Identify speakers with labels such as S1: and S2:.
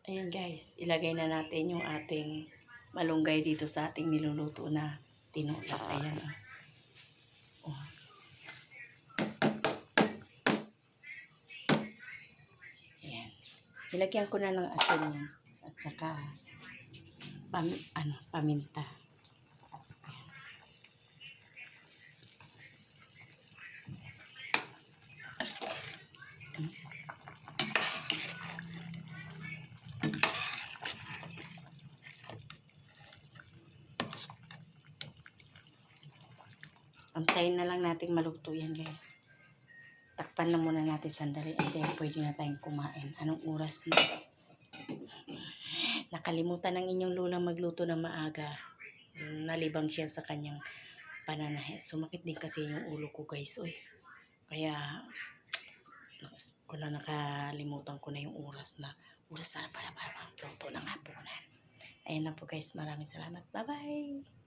S1: Ayan guys, ilagay na natin yung ating malunggay dito sa ating niluluto na tinola. Ayan o. Oh. Ayan. Ilagyan ko na ng asin yan. At saka paminta. Antayin na lang natin maluto yan guys. Takpan na muna natin sandali and then pwede na tayong kumain. Anong oras na? Nakalimutan ng inyong lola magluto ng maaga. Nalibang siya sa kanyang pananahit. Sumakit din kasi yung ulo ko guys. Uy. Kaya nakalimutan ko na yung oras na para magluto ng hapunan. Ayan na po guys. Maraming salamat. Bye bye!